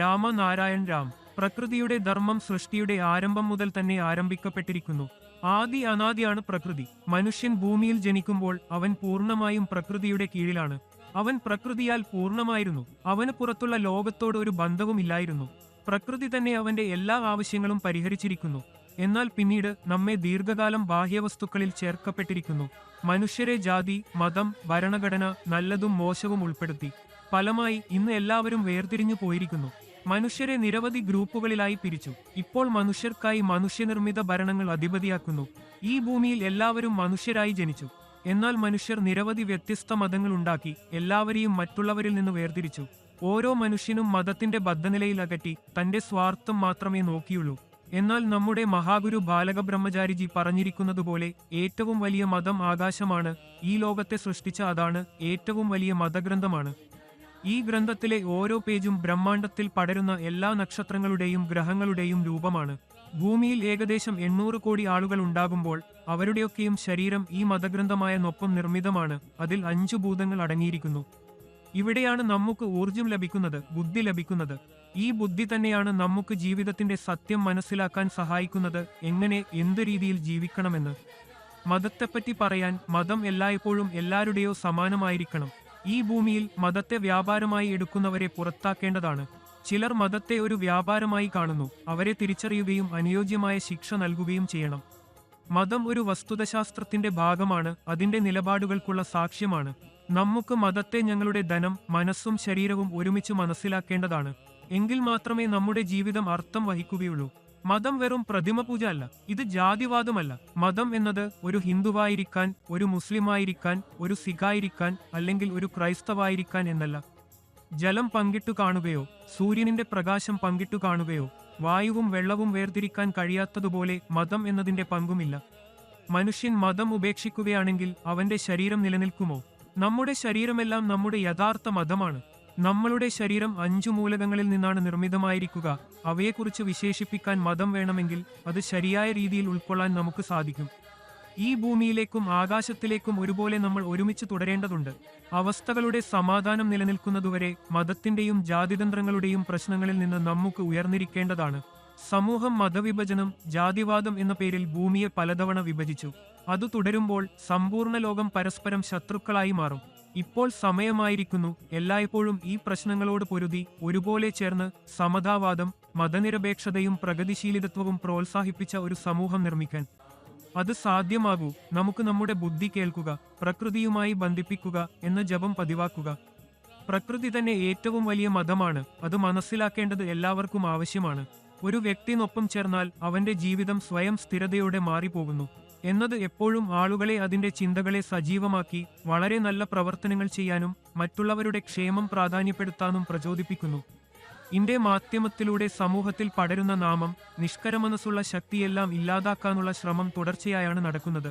രാമനാരായൺ രാം. പ്രകൃതിയുടെ ധർമ്മം സൃഷ്ടിയുടെ ആരംഭം മുതൽ തന്നെ ആരംഭിക്കപ്പെട്ടിരിക്കുന്നു. ആദി അനാദിയാണ് പ്രകൃതി. മനുഷ്യൻ ഭൂമിയിൽ ജനിക്കുമ്പോൾ അവൻ പൂർണ്ണമായും പ്രകൃതിയുടെ കീഴിലാണ്. അവൻ പ്രകൃതിയാൽ പൂർണ്ണമായിരുന്നു. അവന് പുറത്തുള്ള ലോകത്തോട് ഒരു ബന്ധവുമില്ലായിരുന്നു. പ്രകൃതി തന്നെ അവന്റെ എല്ലാ ആവശ്യങ്ങളും പരിഹരിച്ചിരിക്കുന്നു. എന്നാൽ പിന്നീട് നമ്മെ ദീർഘകാലം ബാഹ്യവസ്തുക്കളിൽ ചേർക്കപ്പെട്ടിരിക്കുന്നു. മനുഷ്യരെ ജാതി, മതം, ഭരണഘടന, നല്ലതും മോശവും ഉൾപ്പെടുത്തി. ഫലമായി ഇന്ന് എല്ലാവരും വേർതിരിഞ്ഞു പോയിരിക്കുന്നു. മനുഷ്യരെ നിരവധി ഗ്രൂപ്പുകളിലായി പിരിച്ചു. ഇപ്പോൾ മനുഷ്യർക്കായി മനുഷ്യനിർമ്മിത ഭരണങ്ങൾ അധിപതിയാക്കുന്നു. ഈ ഭൂമിയിൽ എല്ലാവരും മനുഷ്യരായി ജനിച്ചു. എന്നാൽ മനുഷ്യർ നിരവധി വ്യത്യസ്ത മതങ്ങൾ ഉണ്ടാക്കി എല്ലാവരെയും മറ്റുള്ളവരിൽ നിന്ന് വേർതിരിച്ചു. ഓരോ മനുഷ്യനും മതത്തിന്റെ ബദ്ധനിലയിൽ അകറ്റി തന്റെ സ്വാർത്ഥം മാത്രമേ നോക്കിയുള്ളൂ. എന്നാൽ നമ്മുടെ മഹാഗുരു ബാലക ബ്രഹ്മചാരിജി പറഞ്ഞിരിക്കുന്നതുപോലെ ഏറ്റവും വലിയ മതം ആകാശമാണ്. ഈ ലോകത്തെ സൃഷ്ടിച്ച അതാണ് ഏറ്റവും വലിയ മതഗ്രന്ഥമാണ്. ഈ ഗ്രന്ഥത്തിലെ ഓരോ പേജും ബ്രഹ്മാണ്ടത്തിൽ പടരുന്ന എല്ലാ നക്ഷത്രങ്ങളുടെയും ഗ്രഹങ്ങളുടെയും രൂപമാണ്. ഭൂമിയിൽ ഏകദേശം 800 കോടി ആളുകൾ ഉണ്ടാകുമ്പോൾ അവരുടെയൊക്കെയും ശരീരം ഈ മതഗ്രന്ഥമായ നൊപ്പം നിർമ്മിതമാണ്. അതിൽ 5 ഭൂതങ്ങൾ അടങ്ങിയിരിക്കുന്നു. ഇവിടെയാണ് നമുക്ക് ഊർജം ലഭിക്കുന്നത്, ബുദ്ധി ലഭിക്കുന്നത്. ഈ ബുദ്ധി തന്നെയാണ് നമുക്ക് ജീവിതത്തിന്റെ സത്യം മനസ്സിലാക്കാൻ സഹായിക്കുന്നത്, എങ്ങനെ എന്ത് രീതിയിൽ ജീവിക്കണമെന്ന്. മതത്തെപ്പറ്റി പറയാൻ, മതം എല്ലായ്പ്പോഴും എല്ലാവരുടെയോ സമാനമായിരിക്കണം. ഈ ഭൂമിയിൽ മതത്തെ വ്യാപാരമായി എടുക്കുന്നവരെ പുറത്താക്കേണ്ടതാണ്. ചിലർ മതത്തെ ഒരു വ്യാപാരമായി കാണുന്നു. അവരെ തിരിച്ചറിയുകയും അനുയോജ്യമായ ശിക്ഷ നൽകുകയും ചെയ്യണം. മതം ഒരു വസ്തുതശാസ്ത്രത്തിന്റെ ഭാഗമാണ്, അതിന്റെ നിലപാടുകൾക്കുള്ള സാക്ഷ്യമാണ്. നമുക്ക് മതത്തെ ഞങ്ങളുടെ ധനം, മനസ്സും ശരീരവും ഒരുമിച്ച് മനസ്സിലാക്കേണ്ടതാണ്. എങ്കിൽ മാത്രമേ നമ്മുടെ ജീവിതം അർത്ഥം വഹിക്കുകയുള്ളൂ. മതം വെറും പ്രതിമ പൂജ അല്ല, ഇത് ജാതിവാദമല്ല. മതം എന്നത് ഒരു ഹിന്ദുവായിരിക്കാൻ, ഒരു മുസ്ലിമായിരിക്കാൻ, ഒരു സിഖായിരിക്കാൻ, അല്ലെങ്കിൽ ഒരു ക്രൈസ്തവായിരിക്കാൻ എന്നല്ല. ജലം പങ്കിട്ടു കാണുകയോ സൂര്യനിന്റെ പ്രകാശം പങ്കിട്ടു കാണുകയോ വായുവും വെള്ളവും വേർതിരിക്കാൻ കഴിയാത്തതുപോലെ മതം എന്നതിന്റെ പങ്കുമില്ല. മനുഷ്യൻ മതം ഉപേക്ഷിക്കുകയാണെങ്കിൽ അവന്റെ ശരീരം നിലനിൽക്കുമോ? നമ്മുടെ ശരീരമെല്ലാം നമ്മുടെ യഥാർത്ഥ മതമാണ്. നമ്മളുടെ ശരീരം 5 മൂലകങ്ങളിൽ നിന്നാണ് നിർമ്മിതമായിരിക്കുക. അവയെക്കുറിച്ച് വിശേഷിപ്പിക്കാൻ മതം വേണമെങ്കിൽ അത് ശരിയായ രീതിയിൽ ഉൾക്കൊള്ളാൻ നമുക്ക് സാധിക്കും. ഈ ഭൂമിയിലേക്കും ആകാശത്തിലേക്കും ഒരുപോലെ നമ്മൾ ഒരുമിച്ച് തുടരേണ്ടതുണ്ട്. അവസ്ഥകളുടെ സമാധാനം നിലനിൽക്കുന്നതുവരെ മതത്തിന്റെയും ജാതിതന്ത്രങ്ങളുടെയും പ്രശ്നങ്ങളിൽ നിന്ന് നമുക്ക് ഉയർന്നിരിക്കേണ്ടതാണ്. സമൂഹം മതവിഭജനം, ജാതിവാദം എന്ന പേരിൽ ഭൂമിയെ പലതവണ വിഭജിച്ചു. അത് തുടരുമ്പോൾ സമ്പൂർണ്ണ ലോകം പരസ്പരം ശത്രുക്കളായി മാറും. ഇപ്പോൾ സമയമായിരിക്കുന്നു എല്ലായ്പ്പോഴും ഈ പ്രശ്നങ്ങളോട് പൊരുതി ഒരുപോലെ ചേർന്ന് സമതാവാദം, മതനിരപേക്ഷതയും പ്രഗതിശീലിതത്വവും പ്രോത്സാഹിപ്പിച്ച ഒരു സമൂഹം നിർമ്മിക്കാൻ. അത് സാധ്യമാകൂ നമുക്ക് നമ്മുടെ ബുദ്ധി കേൾക്കുക, പ്രകൃതിയുമായി ബന്ധിപ്പിക്കുക എന്ന ജപം പതിവാക്കുക. പ്രകൃതി തന്നെ ഏറ്റവും വലിയ മതമാണ്. അത് മനസ്സിലാക്കേണ്ടത് എല്ലാവർക്കും ആവശ്യമാണ്. ഒരു വ്യക്തിനൊപ്പം ചേർന്നാൽ അവന്റെ ജീവിതം സ്വയം സ്ഥിരതയോടെ മാറിപ്പോകുന്നു എന്നത് എപ്പോഴും ആളുകളെ അതിന്റെ ചിന്തകളെ സജീവമാക്കി വളരെ നല്ല പ്രവർത്തനങ്ങൾ ചെയ്യാനും മറ്റുള്ളവരുടെ ക്ഷേമം പ്രാധാന്യപ്പെടുത്താനും പ്രചോദിപ്പിക്കുന്നു. ഇന്ത്യ മാധ്യമത്തിലൂടെ സമൂഹത്തിൽ പടരുന്ന നാമം, നിഷ്കരമനസ്സുള്ള ശക്തിയെല്ലാം ഇല്ലാതാക്കാനുള്ള ശ്രമം തുടർച്ചയായാണ് നടക്കുന്നത്.